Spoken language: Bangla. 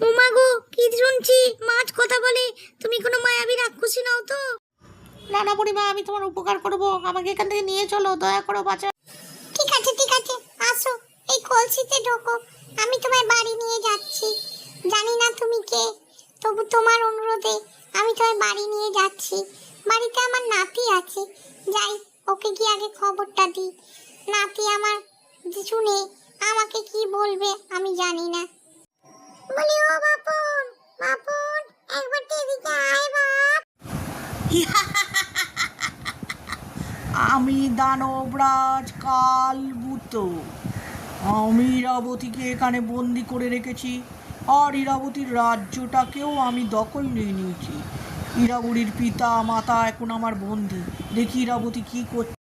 ওমা গো, কি শুনছি মাছ কথা বলে? তুমি কোনো মায়াবী রাক্ষসী নও তো? না না বুড়িমা, আমি তোমার উপকার করব, আমাকে এখান থেকে নিয়ে চলো, দয়া করো, বাঁচা। ঠিক আছে ঠিক আছে, আসো, এই কলসিতে ঢোকো, আমি তোমায় বাড়ি নিয়ে যাচ্ছি। জানি না তুমি কে, তবু তোমার অনুরোধে আমি তোমায় বাড়ি নিয়ে যাচ্ছি। বাড়িতে আমার নাতি আছে, যাই ওকে গিয়ে আগে খবরটা দিই। নাতি আমার শুনে আমাকে কি বলবে আমি জানি না। বলি, ও বাপন, বাপন, একবার এদিকে আয় বাপ। আমি দানবরাজ কালবুত, আমি ইরাবতীকে এখানে বন্দি করে রেখেছি, আর ইরাবতীর রাজ্যটাকেও আমি দখল নিয়ে নিয়েছি। ইরাবতীর পিতা মাতা এখন আমার বন্দি। দেখি ইরাবতী কি করছে।